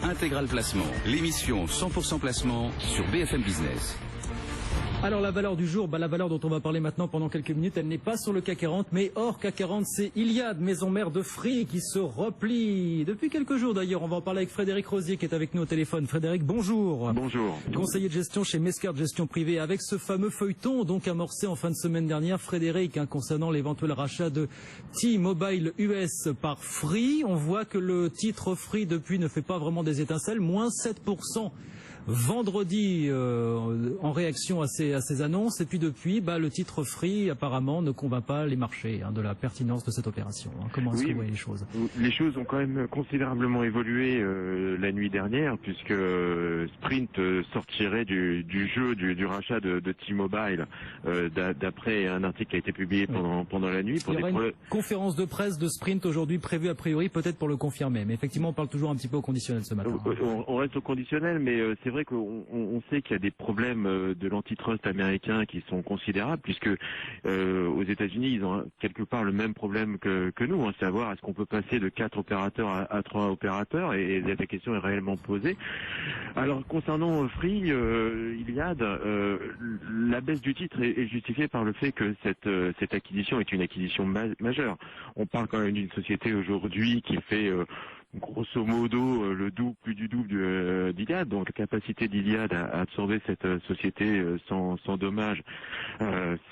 Intégral Placement, l'émission 100% placement sur BFM Business. Alors la valeur du jour, la valeur dont on va parler maintenant pendant quelques minutes, elle n'est pas sur le CAC 40, mais hors CAC 40, c'est Iliad, maison mère de Free, qui se replie. Depuis quelques jours d'ailleurs, on va en parler avec Frédéric Rosier qui est avec nous au téléphone. Frédéric, bonjour. Bonjour. Conseiller de gestion chez Mescart Gestion Privée, avec ce fameux feuilleton donc amorcé en fin de semaine dernière, Frédéric, concernant l'éventuel rachat de T-Mobile US par Free. On voit que le titre Free depuis ne fait pas vraiment des étincelles, moins 7%. Vendredi en réaction à ces annonces, et puis depuis le titre Free apparemment ne convainc pas les marchés de la pertinence de cette opération. Comment est-ce que vous voyez les choses? Les choses ont quand même considérablement évolué la nuit dernière, puisque Sprint sortirait du jeu du rachat de T-Mobile d'après un article qui a été publié pendant la nuit. Il y aura une conférence de presse de Sprint aujourd'hui prévue a priori, peut-être pour le confirmer, mais effectivement on parle toujours un petit peu au conditionnel ce matin. On reste au conditionnel, mais c'est vrai qu'on sait qu'il y a des problèmes de l'antitrust américain qui sont considérables, puisque aux États-Unis ils ont quelque part le même problème que nous, savoir est-ce qu'on peut passer de 4 opérateurs à 3 opérateurs, et la question est réellement posée. Alors concernant Free, Iliad, la baisse du titre est justifiée par le fait que cette acquisition est une acquisition majeure. On parle quand même d'une société aujourd'hui qui fait grosso modo le double, plus du double d'Iliad, donc la capacité d'Iliad à absorber cette société sans dommage,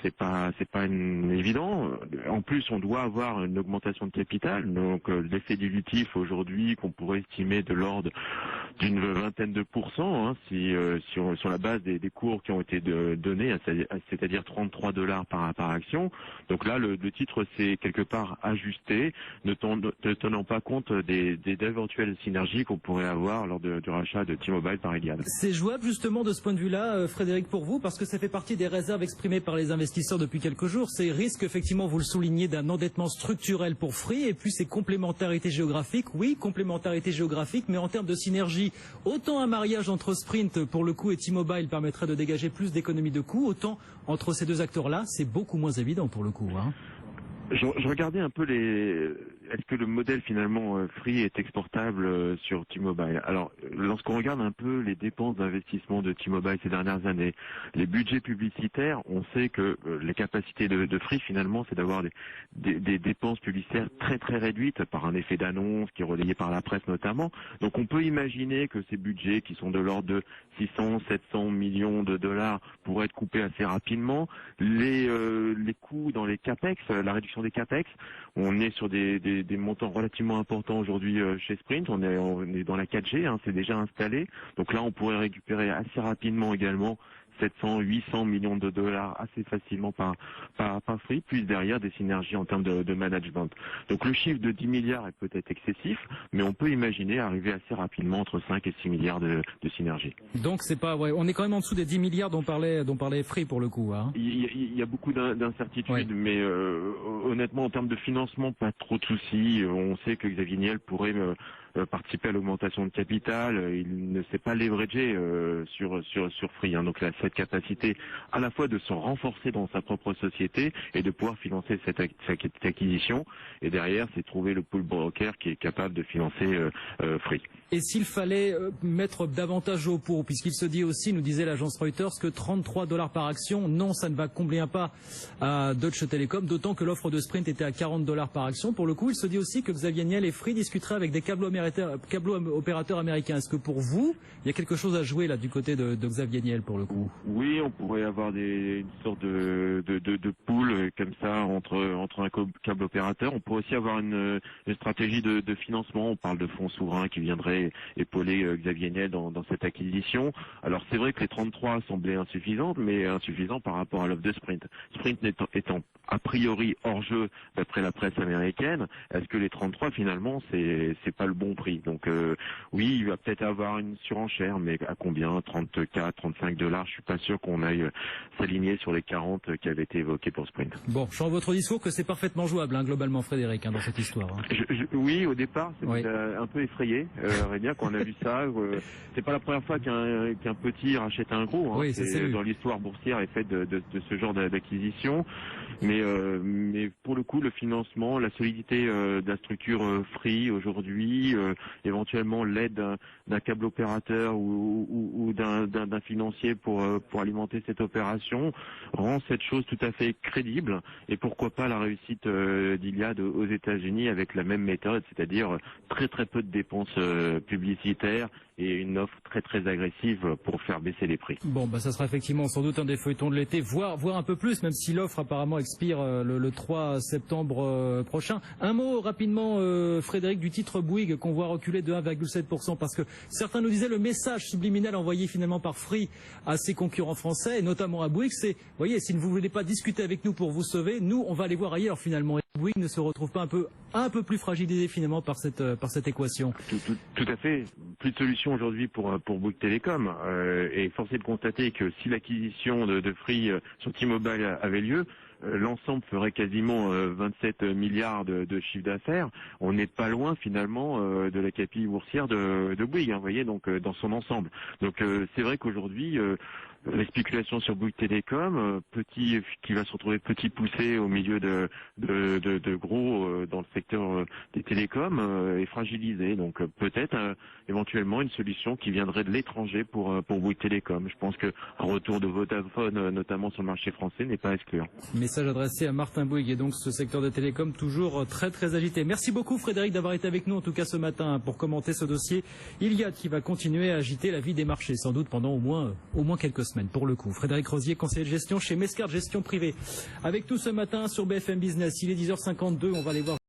c'est pas évident. En plus, on doit avoir une augmentation de capital, donc l'effet dilutif aujourd'hui qu'on pourrait estimer de l'ordre d'une vingtaine de pourcents, sur la base des cours qui ont été donnés, c'est-à-dire $33 par action. Donc là, le titre s'est quelque part ajusté, ne tenant pas compte d'éventuelles synergies qu'on pourrait avoir lors du rachat de T-Mobile par Iliad. C'est jouable justement de ce point de vue-là, Frédéric, pour vous, parce que ça fait partie des réserves exprimées par les investisseurs depuis quelques jours. Ces risques, effectivement, vous le soulignez, d'un endettement structurel pour Free, et puis ces complémentarités géographiques. Oui, complémentarité géographique, mais en termes de synergie, autant un mariage entre Sprint, pour le coup, et T-Mobile permettrait de dégager plus d'économies de coûts, autant entre ces deux acteurs-là, c'est beaucoup moins évident pour le coup. Je regardais un peu est-ce que le modèle finalement Free est exportable sur T-Mobile. Alors, lorsqu'on regarde un peu les dépenses d'investissement de T-Mobile ces dernières années, les budgets publicitaires, on sait que les capacités de Free finalement, c'est d'avoir des dépenses publicitaires très très réduites par un effet d'annonce qui est relayé par la presse notamment. Donc on peut imaginer que ces budgets qui sont de l'ordre de 600-700 millions de dollars pourraient être coupés assez rapidement. Les coûts dans les capex, la réduction des capex, on est sur des montants relativement importants aujourd'hui chez Sprint. On est dans la 4G, c'est déjà installé. Donc là, on pourrait récupérer assez rapidement également 700-800 millions de dollars assez facilement par Free, plus derrière des synergies en termes de management. Donc le chiffre de 10 milliards est peut-être excessif, mais on peut imaginer arriver assez rapidement entre 5 et 6 milliards de synergies. Donc c'est pas on est quand même en dessous des 10 milliards dont parlait Free pour le coup. Il y a beaucoup d'incertitudes, mais honnêtement en termes de financement, pas trop de soucis. On sait que Xavier Niel pourrait participer à l'augmentation de capital. Il ne s'est pas leveragé sur Free. Donc cette capacité à la fois de se renforcer dans sa propre société et de pouvoir financer cette acquisition. Et derrière, c'est trouver le pool broker qui est capable de financer Free. Et s'il fallait mettre davantage au pot, puisqu'il se dit aussi, nous disait l'agence Reuters, que $33 par action, non, ça ne va combler pas à Deutsche Telekom, d'autant que l'offre de Sprint était à $40 par action. Pour le coup, il se dit aussi que Xavier Niel et Free discuteraient avec des câbles opérateurs américains. Est-ce que pour vous, il y a quelque chose à jouer là du côté de Xavier Niel pour le coup? Oui, on pourrait avoir une sorte de pool comme ça entre un câble opérateur. On pourrait aussi avoir une stratégie de financement. On parle de fonds souverains qui viendraient épauler Xavier Niel dans cette acquisition. Alors c'est vrai que les 33 semblaient insuffisants, mais insuffisants par rapport à l'offre de Sprint. Sprint étant a priori hors jeu d'après la presse américaine, est-ce que les 33 finalement c'est pas le bon prix? Donc oui, il va peut-être avoir une surenchère, mais à combien? 34, 35 $. Je suis pas sûr qu'on aille s'aligner sur les 40 qui avaient été évoqués pour Sprint. Bon, je sens votre discours que c'est parfaitement jouable, globalement, Frédéric, dans cette histoire. Oui, au départ, c'était un peu effrayé. Bien qu'on a vu ça. C'est pas la première fois qu'un petit rachète un gros. Oui, c'est dans l'histoire boursière est faite de ce genre d'acquisition. Mais pour le coup, le financement, la solidité de la structure Free aujourd'hui, éventuellement l'aide d'un câble opérateur ou d'un financier pour alimenter cette opération rend cette chose tout à fait crédible. Et pourquoi pas la réussite d'Iliad aux États-Unis avec la même méthode, c'est-à-dire très très peu de dépenses publicitaires et une offre très très agressive pour faire baisser les prix. Bon, ça sera effectivement sans doute un des feuilletons de l'été, voire un peu plus, même si l'offre apparemment expire le 3 septembre prochain. Un mot rapidement, Frédéric, du titre Bouygues qu'on voit reculer de 1,7%, parce que certains nous disaient le message subliminal envoyé finalement par Free à ses concurrents français, et notamment à Bouygues, c'est, voyez, si vous ne voulez pas discuter avec nous pour vous sauver, nous on va aller voir ailleurs finalement. Et Bouygues ne se retrouve pas un peu plus fragilisé finalement par cette équation. Tout à fait. Plus de solution aujourd'hui pour Bouygues Télécom. Et force est de constater que si l'acquisition de Free sur T-Mobile avait lieu, l'ensemble ferait quasiment 27 milliards de chiffre d'affaires. On n'est pas loin finalement de la capille boursière de Bouygues, vous voyez, donc dans son ensemble. Donc c'est vrai qu'aujourd'hui les spéculations sur Bouygues Télécom, qui va se retrouver petit poussé au milieu de gros dans le secteur des télécoms, est fragilisé. Donc peut-être éventuellement une solution qui viendrait de l'étranger pour Bouygues Télécom. Je pense qu'un retour de Vodafone, notamment sur le marché français, n'est pas à exclure. Message adressé à Martin Bouygues et donc ce secteur des télécoms toujours très très agité. Merci beaucoup Frédéric d'avoir été avec nous en tout cas ce matin pour commenter ce dossier. Iliad qui va continuer à agiter la vie des marchés sans doute pendant au moins quelques semaines pour le coup. Frédéric Rosier, conseiller de gestion chez Mescart Gestion Privée. Avec tout ce matin sur BFM Business, il est 10h52, on va aller voir